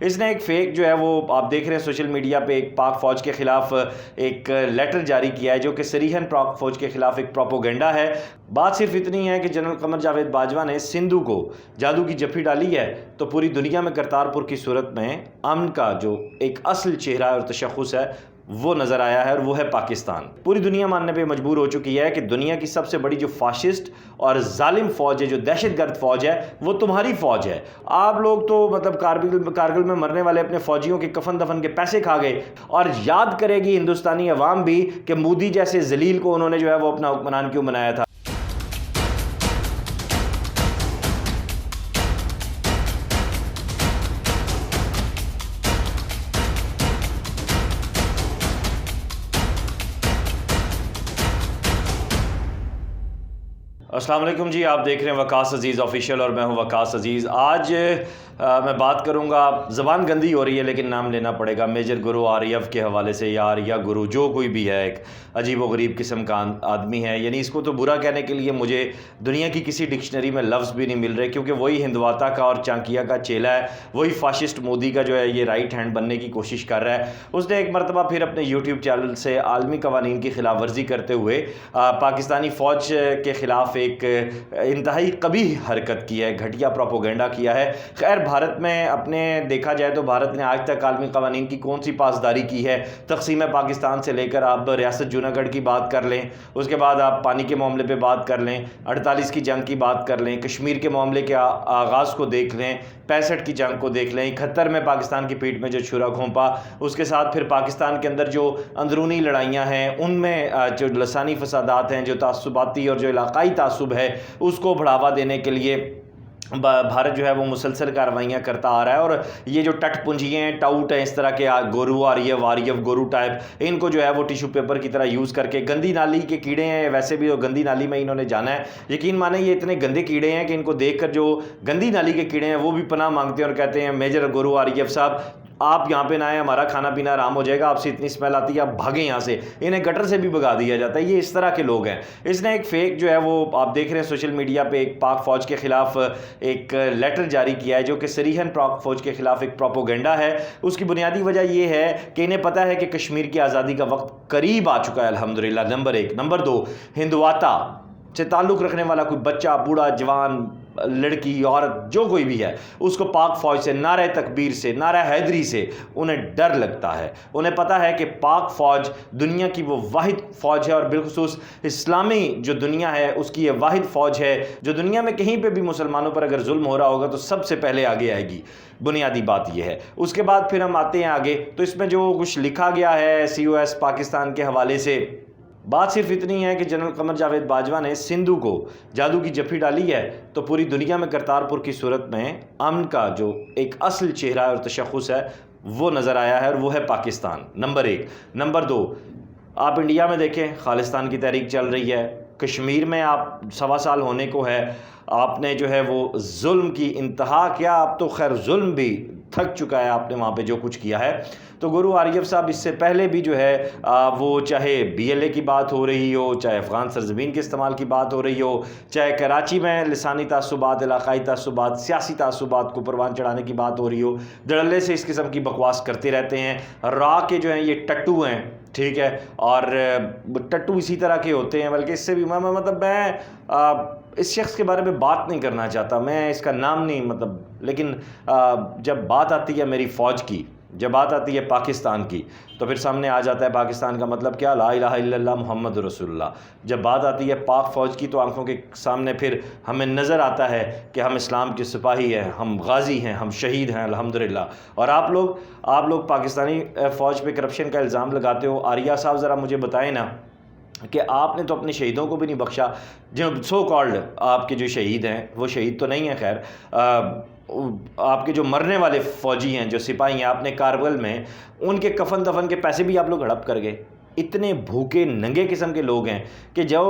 اس نے ایک فیک جو ہے وہ آپ دیکھ رہے ہیں سوشل میڈیا پہ ایک پاک فوج کے خلاف ایک لیٹر جاری کیا ہے جو کہ صریحاً پاک فوج کے خلاف ایک پروپوگنڈا ہے۔ بات صرف اتنی ہے کہ جنرل قمر جاوید باجوہ نے سندھو کو جادو کی جفی ڈالی ہے تو پوری دنیا میں کرتارپور کی صورت میں امن کا جو ایک اصل چہرہ اور تشخص ہے وہ نظر آیا ہے، اور وہ ہے پاکستان۔ پوری دنیا ماننے پہ مجبور ہو چکی ہے کہ دنیا کی سب سے بڑی جو فاشسٹ اور ظالم فوج ہے، جو دہشت گرد فوج ہے، وہ تمہاری فوج ہے۔ آپ لوگ تو کارگل میں مرنے والے اپنے فوجیوں کے کفن دفن کے پیسے کھا گئے، اور یاد کرے گی ہندوستانی عوام بھی کہ مودی جیسے ذلیل کو انہوں نے جو ہے وہ اپنا حکمران کیوں بنایا تھا۔ السلام علیکم جی، آپ دیکھ رہے ہیں وقاص عزیز آفیشیل اور میں ہوں وقاص عزیز۔ آج میں بات کروں گا، زبان گندی ہو رہی ہے لیکن نام لینا پڑے گا، میجر گرو آریف کے حوالے سے، یا آریہ گرو جو کوئی بھی ہے، ایک عجیب و غریب قسم کا آدمی ہے۔ یعنی اس کو تو برا کہنے کے لیے مجھے دنیا کی کسی ڈکشنری میں لفظ بھی نہیں مل رہے، کیونکہ وہی ہندواتا کا اور چانکیا کا چیلا ہے، وہی فاشسٹ مودی کا جو ہے یہ رائٹ ہینڈ بننے کی کوشش کر رہا ہے۔ اس نے ایک مرتبہ پھر اپنے یوٹیوب چینل سے عالمی قوانین کی خلاف ورزی کرتے ہوئے پاکستانی فوج کے خلاف ایک انتہائی قبیح حرکت کی ہے، گھٹیا پروپوگنڈا کیا ہے۔ خیر، بھارت میں اپنے دیکھا جائے تو بھارت نے آج تک عالمی قوانین کی کون سی پاسداری کی ہے؟ تقسیم پاکستان سے لے کر آپ ریاست جوناگڑھ کی بات کر لیں، اس کے بعد آپ پانی کے معاملے پہ بات کر لیں، 48 کی جنگ کی بات کر لیں، کشمیر کے معاملے کے آغاز کو دیکھ لیں، 65 کی جنگ کو دیکھ لیں، 71 میں پاکستان کی پیٹھ میں جو چھرا گھونپا، اس کے ساتھ پھر پاکستان کے اندر جو اندرونی لڑائیاں ہیں، ان میں جو لسانی فسادات ہیں، جو تعصباتی اور جو علاقائی تعصب ہے، اس کو بڑھاوا دینے کے لیے بھارت جو ہے وہ مسلسل کارروائیاں کرتا آ رہا ہے۔ اور یہ جو ٹٹ پنجیے ہیں، ٹاؤٹ ہیں، اس طرح کے گورو آریف گورو ٹائپ، ان کو جو ہے وہ ٹیشو پیپر کی طرح یوز کر کے، گندی نالی کے کیڑے ہیں ویسے بھی، گندی نالی میں انہوں نے جانا ہے۔ یقین مانیں یہ اتنے گندے کیڑے ہیں کہ ان کو دیکھ کر جو گندی نالی کے کیڑے ہیں وہ بھی پناہ مانگتے ہیں اور کہتے ہیں میجر گورو آریف صاحب آپ یہاں پہ نہ آئیں، ہمارا کھانا پینا آرام ہو جائے گا، آپ سے اتنی اسمیل آتی ہے، آپ بھاگیں یہاں سے۔ انہیں گٹر سے بھی بھگا دیا جاتا ہے۔ یہ اس طرح کے لوگ ہیں۔ اس نے ایک فیک جو ہے وہ آپ دیکھ رہے ہیں سوشل میڈیا پہ ایک پاک فوج کے خلاف ایک لیٹر جاری کیا ہے جو کہ صریحاً پاک فوج کے خلاف ایک پروپوگنڈا ہے۔ اس کی بنیادی وجہ یہ ہے کہ انہیں پتہ ہے کہ کشمیر کی آزادی کا وقت قریب آ چکا ہے الحمدللہ، نمبر 1۔ نمبر 2، ہندواتا سے تعلق رکھنے والا کوئی بچہ، بوڑھا، جوان، لڑکی، عورت، جو کوئی بھی ہے، اس کو پاک فوج سے، نعرہ تکبیر سے، نعرہ حیدری سے انہیں ڈر لگتا ہے۔ انہیں پتہ ہے کہ پاک فوج دنیا کی وہ واحد فوج ہے، اور بالخصوص اسلامی جو دنیا ہے اس کی یہ واحد فوج ہے جو دنیا میں کہیں پہ بھی مسلمانوں پر اگر ظلم ہو رہا ہوگا تو سب سے پہلے آگے آئے گی۔ بنیادی بات یہ ہے۔ اس کے بعد پھر ہم آتے ہیں آگے، تو اس میں جو کچھ لکھا گیا ہے COS پاکستان کے حوالے سے، بات صرف اتنی ہے کہ جنرل قمر جاوید باجوہ نے سندھو کو جادو کی جفی ڈالی ہے تو پوری دنیا میں کرتارپور کی صورت میں امن کا جو ایک اصل چہرہ اور تشخص ہے وہ نظر آیا ہے، اور وہ ہے پاکستان، نمبر 1۔ نمبر 2، آپ انڈیا میں دیکھیں، خالصتان کی تحریک چل رہی ہے۔ کشمیر میں آپ 1.25 سال ہونے کو ہے، آپ نے جو ہے وہ ظلم کی انتہا کیا، اب تو خیر ظلم بھی تھک چکا ہے آپ نے وہاں پہ جو کچھ کیا ہے۔ تو گرو آریف صاحب اس سے پہلے بھی جو ہے وہ چاہے BLA کی بات ہو رہی ہو، چاہے افغان سرزمین کے استعمال کی بات ہو رہی ہو، چاہے کراچی میں لسانی تعصبات، علاقائی تعصبات، سیاسی تعصبات کو پروان چڑھانے کی بات ہو رہی ہو، دھڑلے سے اس قسم کی بکواس کرتے رہتے ہیں۔ کے جو ہیں یہ ٹٹو ہیں، ٹھیک ہے، اور ٹٹو اسی طرح کے ہوتے ہیں، بلکہ اس سے بھی مطلب میں اس شخص کے بارے میں بات نہیں کرنا چاہتا، میں اس کا نام نہیں لیکن جب بات آتی ہے میری فوج کی، جب بات آتی ہے پاکستان کی، تو پھر سامنے آ جاتا ہے پاکستان کا مطلب کیا، لا الہ الا اللہ محمد رسول اللہ۔ جب بات آتی ہے پاک فوج کی تو آنکھوں کے سامنے پھر ہمیں نظر آتا ہے کہ ہم اسلام کے سپاہی ہیں، ہم غازی ہیں، ہم شہید ہیں الحمدللہ۔ اور آپ لوگ پاکستانی فوج پہ کرپشن کا الزام لگاتے ہو۔ آریہ صاحب ذرا مجھے بتائیں نا کہ آپ نے تو اپنے شہیدوں کو بھی نہیں بخشا، جو سو کالڈ آپ کے جو شہید ہیں، وہ شہید تو نہیں ہیں خیر، آپ کے جو مرنے والے فوجی ہیں، جو سپاہی ہیں، آپ نے کارگل میں ان کے کفن دفن کے پیسے بھی آپ لوگ ہڑپ کر گئے۔ اتنے بھوکے ننگے قسم کے لوگ ہیں کہ جو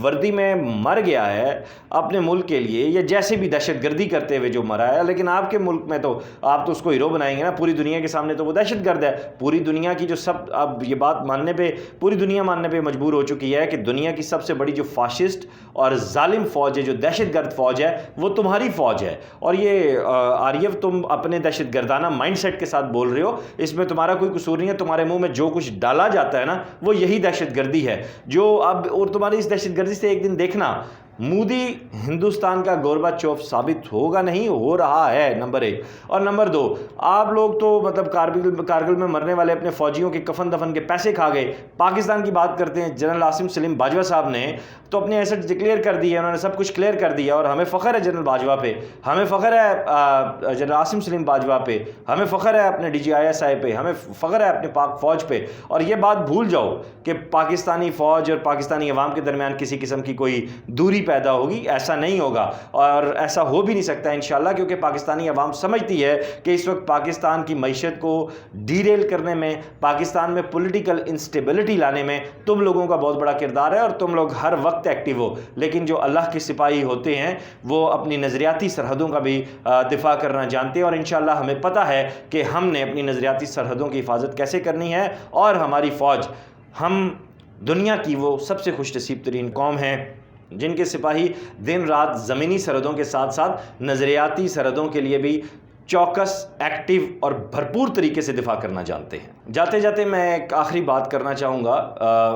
وردی میں مر گیا ہے اپنے ملک کے لیے، یا جیسے بھی دہشت گردی کرتے ہوئے جو مرا ہے، لیکن آپ کے ملک میں تو آپ تو اس کو ہیرو بنائیں گے نا، پوری دنیا کے سامنے تو وہ دہشت گرد ہے۔ پوری دنیا کی جو اب یہ بات ماننے پہ پوری دنیا ماننے پہ مجبور ہو چکی ہے کہ دنیا کی سب سے بڑی جو فاشسٹ اور ظالم فوج ہے، جو دہشت گرد فوج ہے، وہ تمہاری فوج ہے۔ اور یہ آریف تم اپنے دہشت گردانہ مائنڈ سیٹ کے ساتھ بول رہے ہو، اس میں تمہارا کوئی قصور نہیں ہے۔ تمہارے منہ میں جو کچھ ڈالا جاتا ہے نا وہ یہی دہشت گردی ہے جو اب، اور تمہاری اس دہشت گردی سے ایک دن دیکھنا مودی ہندوستان کا گورباچوف ثابت ہوگا، نہیں ہو رہا ہے، نمبر 1۔ اور نمبر 2، آپ لوگ تو مطلب کارگل میں مرنے والے اپنے فوجیوں کے کفن دفن کے پیسے کھا گئے۔ پاکستان کی بات کرتے ہیں، جنرل عاصم سلیم باجوہ صاحب نے تو اپنے ایسٹ ڈکلیئر کر دی ہے، انہوں نے سب کچھ کلیئر کر دیا، اور ہمیں فخر ہے جنرل باجوہ پہ، ہمیں فخر ہے جنرل عاصم سلیم باجوہ پہ، ہمیں فخر ہے اپنے DGISI پہ، ہمیں فخر ہے اپنے پاک فوج پہ۔ اور یہ بات بھول جاؤ کہ پاکستانی فوج اور پاکستانی عوام کے درمیان کسی قسم کی کوئی دوری پیدا ہوگی، ایسا نہیں ہوگا، اور ایسا ہو بھی نہیں سکتا انشاءاللہ، کیونکہ پاکستانی عوام سمجھتی ہے کہ اس وقت پاکستان کی معیشت کو ڈیریل کرنے میں، پاکستان میں پولیٹیکل انسٹیبلٹی لانے میں تم لوگوں کا بہت بڑا کردار ہے، اور تم لوگ ہر وقت ایکٹیو ہو۔ لیکن جو اللہ کے سپاہی ہوتے ہیں وہ اپنی نظریاتی سرحدوں کا بھی دفاع کرنا جانتے ہیں، اور انشاءاللہ ہمیں پتہ ہے کہ ہم نے اپنی نظریاتی سرحدوں کی حفاظت کیسے کرنی ہے، اور ہماری فوج، ہم دنیا کی وہ سب سے خوش نصیب ترین قوم ہیں جن کے سپاہی دن رات زمینی سرحدوں کے ساتھ ساتھ نظریاتی سرحدوں کے لیے بھی چوکس، ایکٹیو اور بھرپور طریقے سے دفاع کرنا جانتے ہیں۔ جاتے جاتے میں ایک آخری بات کرنا چاہوں گا،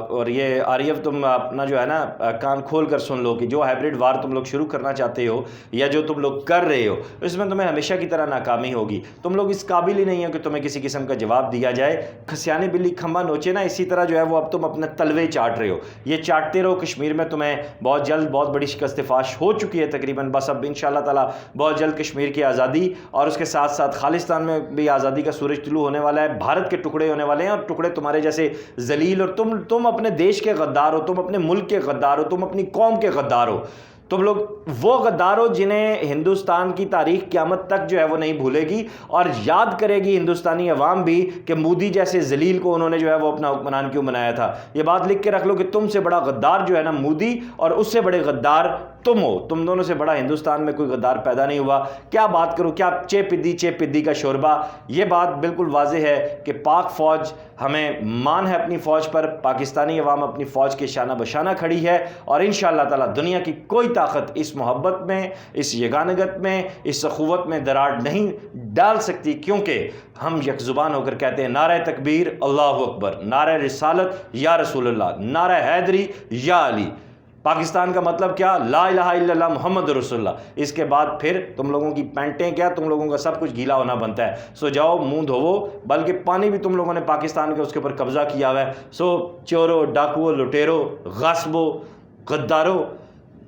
اور یہ آریف تم اپنا جو ہے نا کان کھول کر سن لو کہ جو ہائبرڈ وار تم لوگ شروع کرنا چاہتے ہو یا جو تم لوگ کر رہے ہو، اس میں تمہیں ہمیشہ کی طرح ناکامی ہوگی۔ تم لوگ اس قابل ہی نہیں ہو کہ تمہیں کسی قسم کا جواب دیا جائے۔ کھسیانی بلی کھمبا نوچے نا، اسی طرح جو ہے وہ اب تم اپنے تلوے چاٹ رہے ہو، یہ چاٹتے رہو۔ کشمیر میں تمہیں بہت جلد بہت بڑی شکست فاش ہو چکی ہے تقریباً، بس اب انشاءاللہ تعالیٰ بہت جلد کشمیر کی آزادی اور اس کے ساتھ خالصتان میں بھی آزادی کا سورج طلوع ہونے والا ہے، بھارت کے ٹکڑے ہونے والے ہیں، اور ٹکڑے تمہارے جیسے ذلیل، اور تم اپنے دیش کے غدار ہو، تم اپنے ملک کے غدار ہو، تم اپنی قوم کے غدار ہو، تم لوگ وہ غدار ہو جنہیں ہندوستان کی تاریخ قیامت تک جو ہے وہ نہیں بھولے گی، اور یاد کرے گی ہندوستانی عوام بھی کہ مودی جیسے ذلیل کو انہوں نے جو ہے وہ اپنا حکمران کیوں بنایا تھا۔ یہ بات لکھ کے رکھ لو کہ تم سے بڑا غدار جو ہے نا مودی، اور اس سے بڑے غدار تم ہو۔ تم دونوں سے بڑا ہندوستان میں کوئی غدار پیدا نہیں ہوا۔ کیا بات کرو، کیا چے پدی کا شوربہ۔ یہ بات بالکل واضح ہے کہ پاک فوج، ہمیں مان ہے اپنی فوج پر، پاکستانی عوام اپنی فوج کے شانہ بشانہ کھڑی ہے، اور انشاءاللہ تعالی دنیا کی کوئی طاقت اس محبت میں، اس یگانگت میں، اس اخوت میں دراڑ نہیں ڈال سکتی، کیونکہ ہم یک زبان ہو کر کہتے ہیں نعرہ تکبیر اللہ اکبر، نعرہ رسالت یا رسول اللہ، نعرہ حیدری یا علی۔ پاکستان کا مطلب کیا؟ لا الہ الا اللہ محمد رسول اللہ۔ اس کے بعد پھر تم لوگوں کی پینٹیں کیا، تم لوگوں کا سب کچھ گیلا ہونا بنتا ہے۔ سو جاؤ منہ دھوو، بلکہ پانی بھی تم لوگوں نے پاکستان کے اس کے اوپر قبضہ کیا ہوا ہے۔ سو چورو، ڈاکو، لٹیرو، غاصبو، غدارو،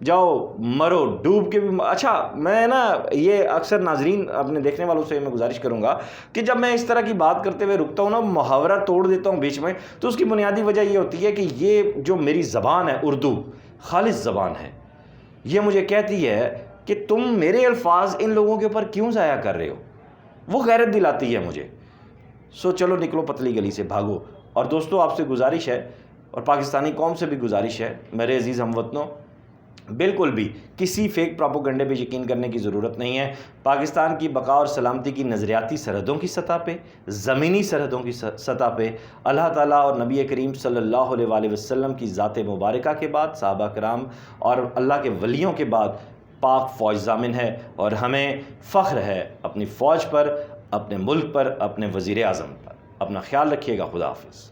جاؤ مرو ڈوب کے بھی۔ اچھا، میں نا یہ اکثر ناظرین اپنے دیکھنے والوں سے میں گزارش کروں گا کہ جب میں اس طرح کی بات کرتے ہوئے رکتا ہوں نا، محاورہ توڑ دیتا ہوں بیچ میں، تو اس کی بنیادی وجہ یہ ہوتی ہے کہ یہ جو میری زبان ہے، اردو خالص زبان ہے، یہ مجھے کہتی ہے کہ تم میرے الفاظ ان لوگوں کے اوپر کیوں ضائع کر رہے ہو، وہ غیرت دلاتی ہے مجھے۔ سو چلو نکلو پتلی گلی سے، بھاگو۔ اور دوستو، آپ سے گزارش ہے، اور پاکستانی قوم سے بھی گزارش ہے، میرے عزیز ہم وطنوں، بالکل بھی کسی فیک پراپوگنڈے پہ یقین کرنے کی ضرورت نہیں ہے۔ پاکستان کی بقا اور سلامتی کی نظریاتی سرحدوں کی سطح پہ، زمینی سرحدوں کی سطح پہ اللہ تعالیٰ اور نبی کریم صلی اللہ علیہ وآلہ وسلم کی ذات مبارکہ کے بعد، صحابہ کرام اور اللہ کے ولیوں کے بعد پاک فوج ضامن ہے، اور ہمیں فخر ہے اپنی فوج پر، اپنے ملک پر، اپنے وزیر اعظم پر۔ اپنا خیال رکھیے گا۔ خدا حافظ۔